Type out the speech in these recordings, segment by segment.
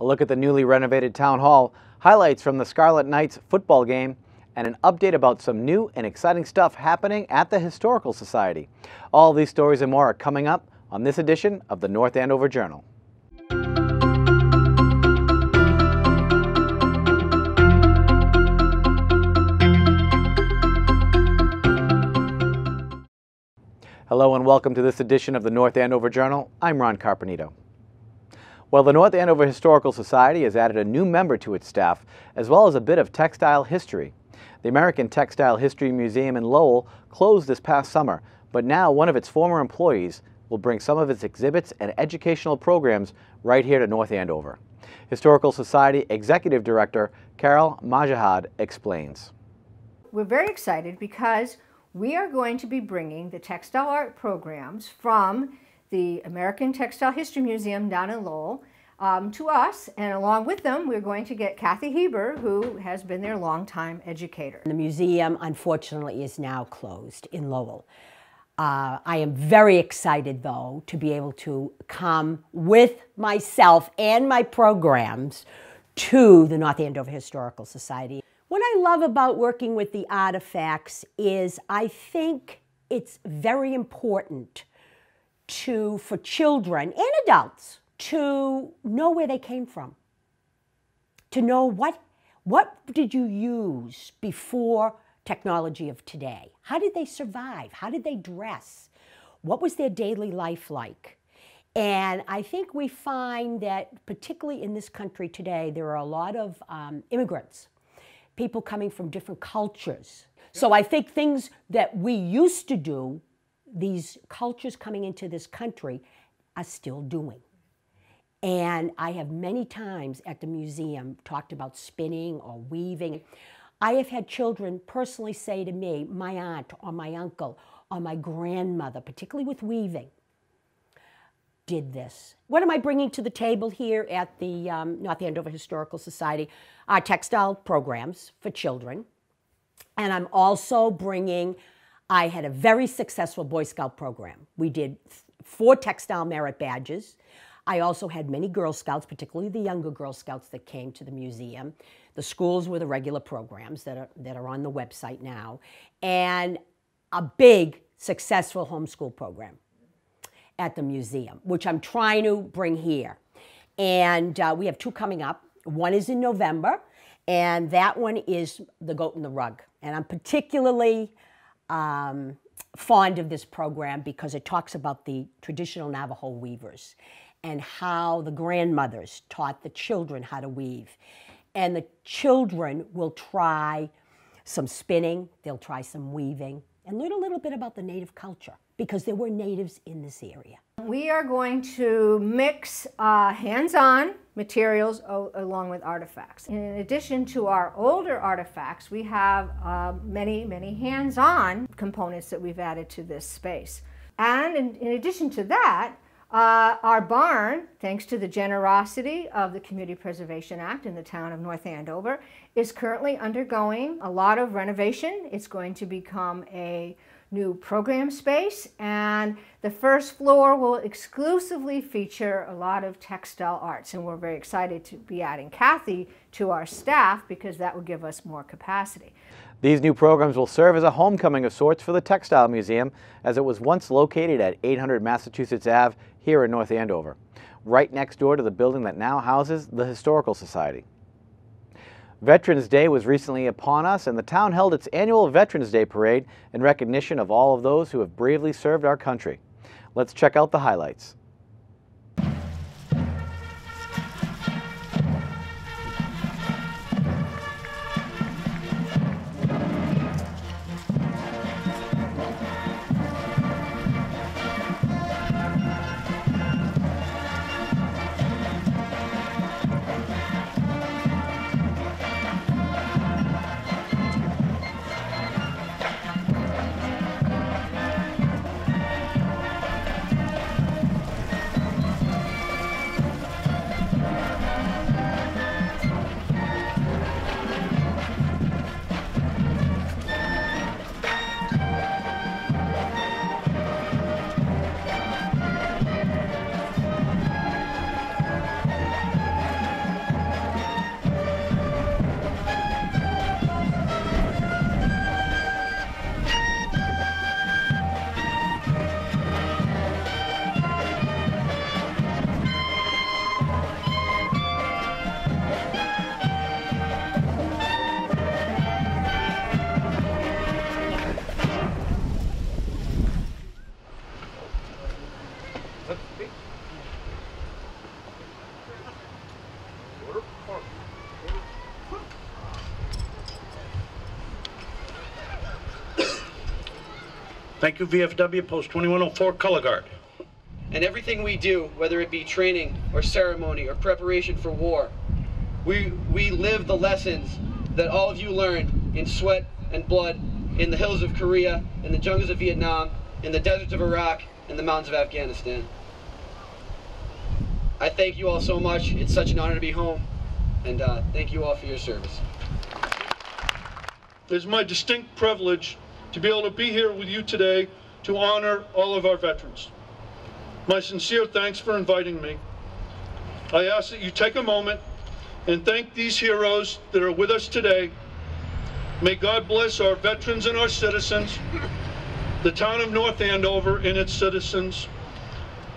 A look at the newly renovated Town Hall, highlights from the Scarlet Knights football game, and an update about some new and exciting stuff happening at the Historical Society. All these stories and more are coming up on this edition of the North Andover Journal. Hello and welcome to this edition of the North Andover Journal. I'm Ron Carpenito. Well, the North Andover Historical Society has added a new member to its staff, as well as a bit of textile history. The American Textile History Museum in Lowell closed this past summer, but now one of its former employees will bring some of its exhibits and educational programs right here to North Andover. Historical Society Executive Director Carol Majahad explains. We're very excited because we are going to be bringing the textile art programs from the American Textile History Museum down in Lowell to us, and along with them we're going to get Kathy Heber, who has been their longtime educator. The museum, unfortunately, is now closed in Lowell. I am very excited, though, to be able to come with myself and my programs to the North Andover Historical Society. What I love about working with the artifacts is I think it's very important for children and adults to know where they came from, to know what did you use before technology of today? How did they survive? How did they dress? What was their daily life like? And I think we find that particularly in this country today, there are a lot of immigrants, people coming from different cultures. So I think things that we used to do, these cultures coming into this country are still doing. And I have many times at the museum talked about spinning or weaving. I have had children personally say to me, my aunt or my uncle or my grandmother, particularly with weaving, did this. What am I bringing to the table here at the North Andover Historical Society? Our textile programs for children. And I'm also bringing, I had a very successful Boy Scout program. We did 4 textile merit badges. I also had many Girl Scouts, particularly the younger Girl Scouts that came to the museum. The schools were the regular programs that are on the website now. And a big, successful homeschool program at the museum, which I'm trying to bring here. And we have 2 coming up. One is in November, and that one is The Goat and the Rug. And I'm particularly fond of this program because it talks about the traditional Navajo weavers and how the grandmothers taught the children how to weave. And the children will try some spinning, they'll try some weaving, and learn a little bit about the native culture, because there were natives in this area. We are going to mix hands-on materials along with artifacts. In addition to our older artifacts, we have many, many hands-on components that we've added to this space. And in addition to that, our barn, thanks to the generosity of the Community Preservation Act in the town of North Andover, is currently undergoing a lot of renovation. It's going to become a new program space, and the first floor will exclusively feature a lot of textile arts, and we're very excited to be adding Kathy to our staff because that will give us more capacity. These new programs will serve as a homecoming of sorts for the Textile Museum, as it was once located at 800 Massachusetts Ave here in North Andover, right next door to the building that now houses the Historical Society. Veterans Day was recently upon us, and the town held its annual Veterans Day Parade in recognition of all of those who have bravely served our country. Let's check out the highlights. Thank you, VFW, Post 2104, Color Guard. And everything we do, whether it be training or ceremony or preparation for war, we live the lessons that all of you learned in sweat and blood in the hills of Korea, in the jungles of Vietnam, in the deserts of Iraq, in the mountains of Afghanistan. I thank you all so much. It's such an honor to be home, and thank you all for your service. It is my distinct privilege to be able to be here with you today to honor all of our veterans. My sincere thanks for inviting me. I ask that you take a moment and thank these heroes that are with us today. May God bless our veterans and our citizens, the town of North Andover and its citizens.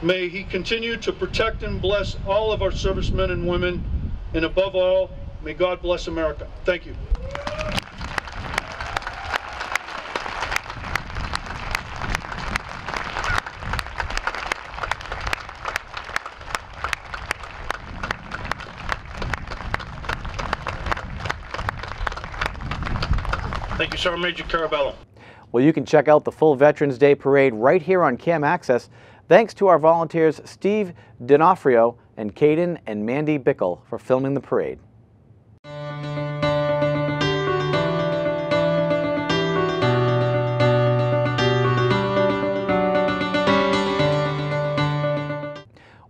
May He continue to protect and bless all of our servicemen and women, and above all, may God bless America. Thank you. Thank you, Sergeant Major Carabello. Well, you can check out the full Veterans Day Parade right here on CAM Access, thanks to our volunteers Steve D'Onofrio and Caden and Mandy Bickle for filming the parade.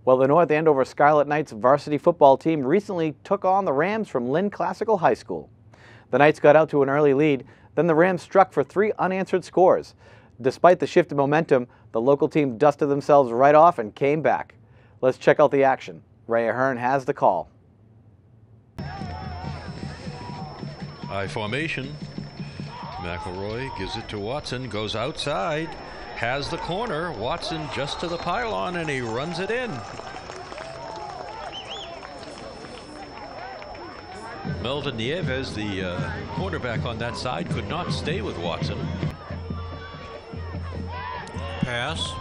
Well, the North Andover Scarlet Knights varsity football team recently took on the Rams from Lynn Classical High School. The Knights got out to an early lead, then the Rams struck for 3 unanswered scores. Despite the shift in momentum, the local team dusted themselves right off and came back. Let's check out the action. Ray Ahern has the call. I formation. McElroy gives it to Watson, goes outside, has the corner. Watson just to the pylon, and he runs it in. Melvin Nieves, the cornerback on that side, could not stay with Watson. Pass.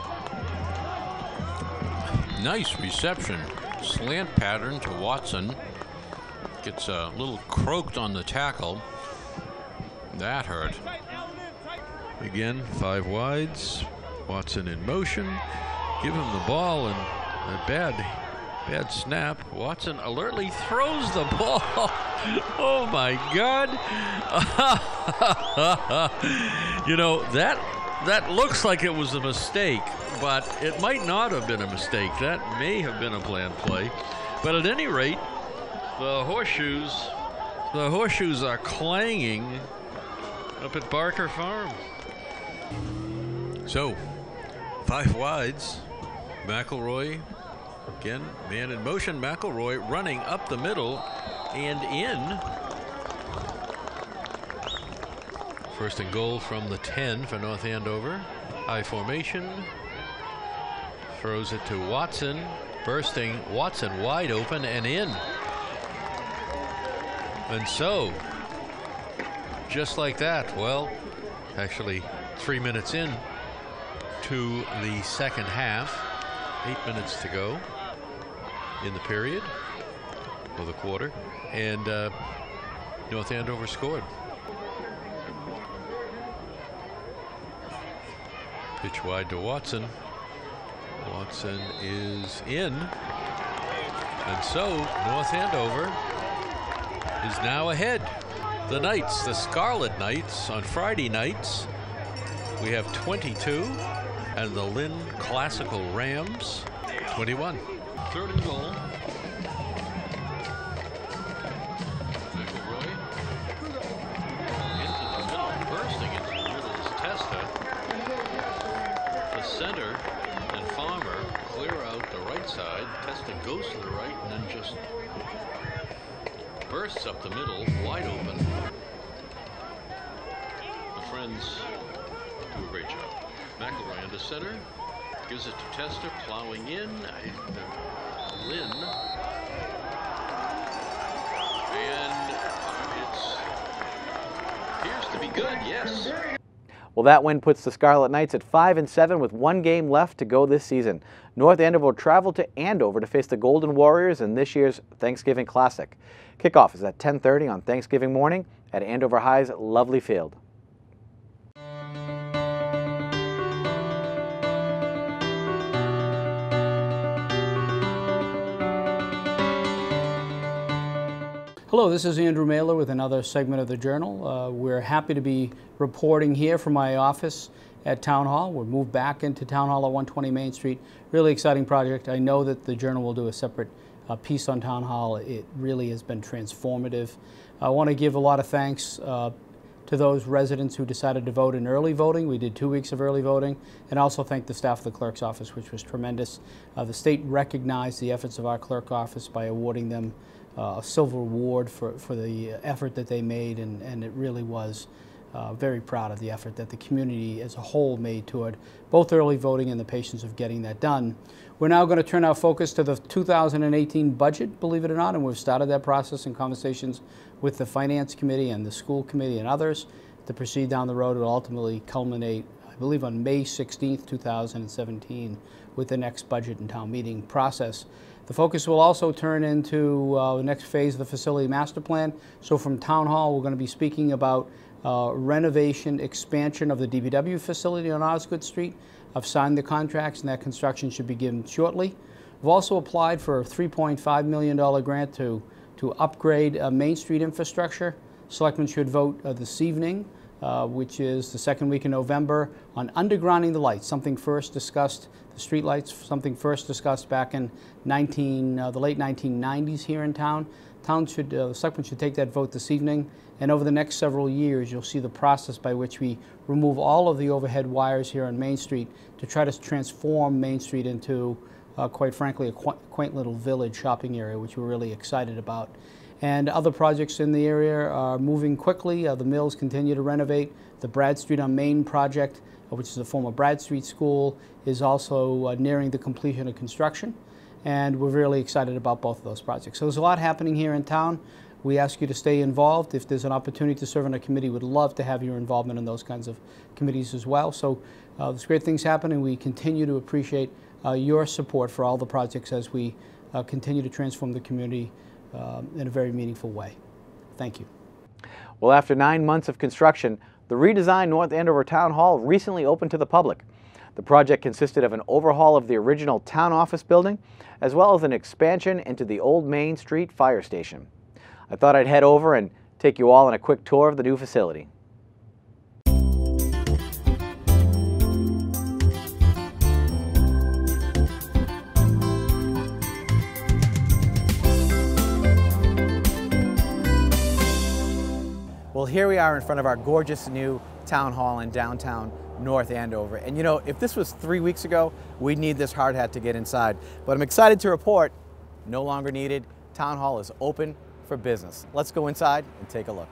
Nice reception. Slant pattern to Watson. Gets a little croaked on the tackle. That hurt. Again, 5 wides. Watson in motion. Give him the ball, and a bad snap. Watson alertly throws the ball. Oh my God. You know, that looks like it was a mistake, but it might not have been a mistake. That may have been a planned play. But at any rate, the horseshoes are clanging up at Barker Farm. So, 5 wides. McElroy, again, man in motion. McElroy running up the middle and in. First and goal from the 10 for North Andover. High formation. Throws it to Watson. Bursting. Watson wide open and in. And so, just like that, well, actually 3 minutes in to the second half. 8 minutes to go in the period, or the quarter, and North Andover scored. Pitch wide to Watson. Watson is in, and so North Andover is now ahead. The Knights, the Scarlet Knights, on Friday nights, we have 22. And the Lynn Classical Rams, 21. Third and goal. McElroy into the middle, bursting into the middle is Testa. The center and Farmer clear out the right side. Testa goes to the right and then just bursts up the middle, wide open. The Friends do a great job. McElroy under center, gives it to Testa, plowing in. Lynn. And it appears to be good, yes. Well, that win puts the Scarlet Knights at 5-7 with 1 game left to go this season. North Andover will travel to Andover to face the Golden Warriors in this year's Thanksgiving Classic. Kickoff is at 10:30 on Thanksgiving morning at Andover High's lovely field. Hello, this is Andrew Mailer with another segment of the Journal. We're happy to be reporting here from my office at Town Hall. We're moved back into Town Hall at 120 Main Street. Really exciting project. I know that the Journal will do a separate piece on Town Hall. It really has been transformative. I want to give a lot of thanks to those residents who decided to vote in early voting. We did 2 weeks of early voting, and also thank the staff of the clerk's office, which was tremendous. The state recognized the efforts of our clerk office by awarding them a silver award for the effort that they made, and it really was very proud of the effort that the community as a whole made toward both early voting and the patience of getting that done. We're now going to turn our focus to the 2018 budget, believe it or not, and we've started that process in conversations with the Finance Committee and the School Committee and others to proceed down the road. It will ultimately culminate, I believe, on May 16th, 2017 with the next budget and town meeting process. The focus will also turn into the next phase of the facility master plan. So from Town Hall, we're going to be speaking about renovation, expansion of the DPW facility on Osgood Street. I've signed the contracts and that construction should begin shortly. We've also applied for a $3.5 million grant to upgrade Main Street infrastructure. Selectmen should vote this evening, which is the second week in November, on undergrounding the lights, something first discussed, the street lights, something first discussed back in the late 1990s here in town. The Selectmen should take that vote this evening, and over the next several years you'll see the process by which we remove all of the overhead wires here on Main Street to try to transform Main Street into, quite frankly, a quaint little village shopping area, which we're really excited about. And other projects in the area are moving quickly. The mills continue to renovate. The Brad Street on Main project, which is a former Brad Street School, is also nearing the completion of construction. And we're really excited about both of those projects. So there's a lot happening here in town. We ask you to stay involved. If there's an opportunity to serve on a committee, we'd love to have your involvement in those kinds of committees as well. So there's great things happening. We continue to appreciate your support for all the projects as we continue to transform the community in a very meaningful way. Thank you. Well, after 9 months of construction, the redesigned North Andover Town Hall recently opened to the public. The project consisted of an overhaul of the original town office building, as well as an expansion into the old Main Street fire station. I thought I'd head over and take you all on a quick tour of the new facility. Well, here we are in front of our gorgeous new town hall in downtown North Andover. And you know, if this was 3 weeks ago, we'd need this hard hat to get inside. But I'm excited to report, no longer needed. Town hall is open for business. Let's go inside and take a look.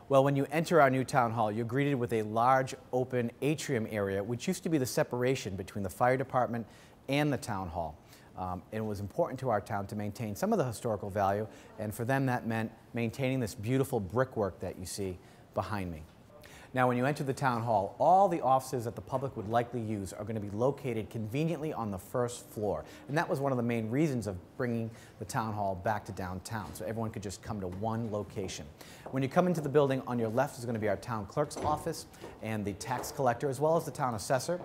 Well, when you enter our new town hall, you're greeted with a large open atrium area, which used to be the separation between the fire department and the town hall. And it was important to our town to maintain some of the historical value, and for them that meant maintaining this beautiful brickwork that you see behind me. Now, when you enter the town hall, all the offices that the public would likely use are going to be located conveniently on the first floor. And that was one of the main reasons of bringing the town hall back to downtown, so everyone could just come to one location. When you come into the building, on your left is going to be our town clerk's office and the tax collector, as well as the town assessor.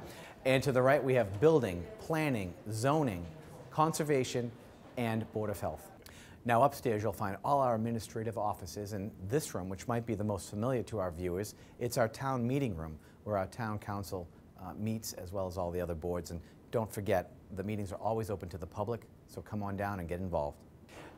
And to the right, we have building, planning, zoning, conservation, and Board of Health. Now upstairs you'll find all our administrative offices, and this room, which might be the most familiar to our viewers, it's our town meeting room where our town council meets, as well as all the other boards. And don't forget, the meetings are always open to the public, so come on down and get involved.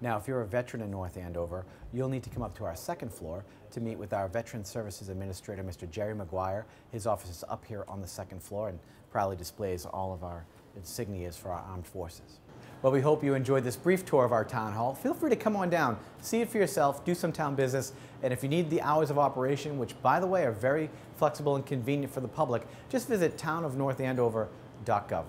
Now, if you're a veteran in North Andover, you'll need to come up to our second floor to meet with our Veteran Services Administrator, Mr. Jerry McGuire. His office is up here on the second floor and proudly displays all of our insignias for our armed forces. Well, we hope you enjoyed this brief tour of our town hall. Feel free to come on down, see it for yourself, do some town business, and if you need the hours of operation, which by the way are very flexible and convenient for the public, just visit townofnorthandover.gov.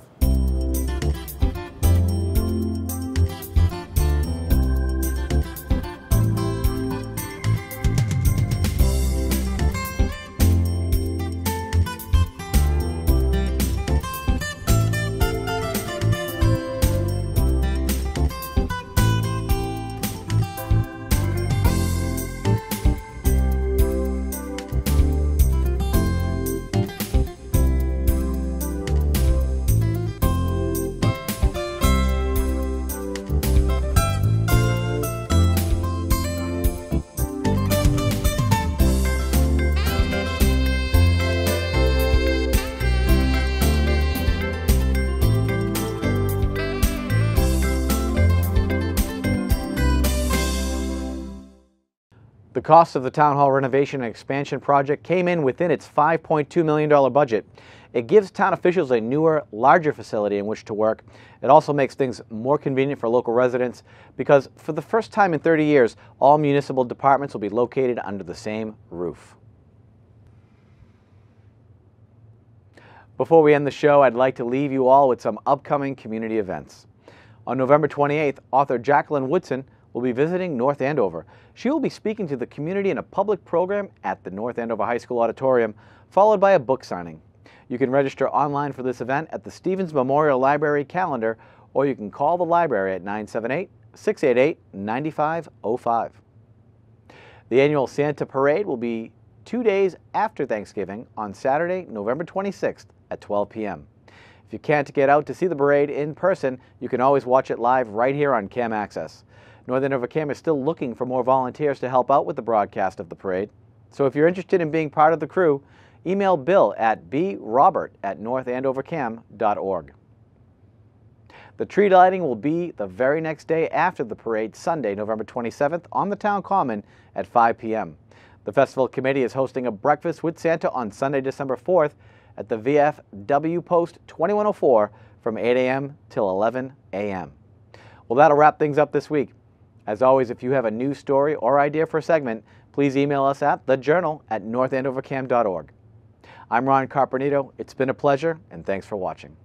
The cost of the Town Hall renovation and expansion project came in within its $5.2 million budget. It gives town officials a newer, larger facility in which to work. It also makes things more convenient for local residents because for the first time in 30 years, all municipal departments will be located under the same roof. Before we end the show, I'd like to leave you all with some upcoming community events. On November 28th, author Jacqueline Woodson will be visiting North Andover. She will be speaking to the community in a public program at the North Andover High School Auditorium, followed by a book signing. You can register online for this event at the Stevens Memorial Library calendar, or you can call the library at 978-688-9505. The annual Santa Parade will be 2 days after Thanksgiving on Saturday, November 26th at 12 p.m. If you can't get out to see the parade in person, you can always watch it live right here on Cam Access. North Andover Cam is still looking for more volunteers to help out with the broadcast of the parade. So if you're interested in being part of the crew, email Bill at brobert@northandovercam.org. The tree lighting will be the very next day after the parade, Sunday, November 27th, on the Town Common at 5 p.m. The festival committee is hosting a breakfast with Santa on Sunday, December 4th at the VFW Post 2104 from 8 a.m. till 11 a.m. Well, that'll wrap things up this week. As always, if you have a news story or idea for a segment, please email us at thejournal@northandovercam.org. I'm Ron Carpenito. It's been a pleasure, and thanks for watching.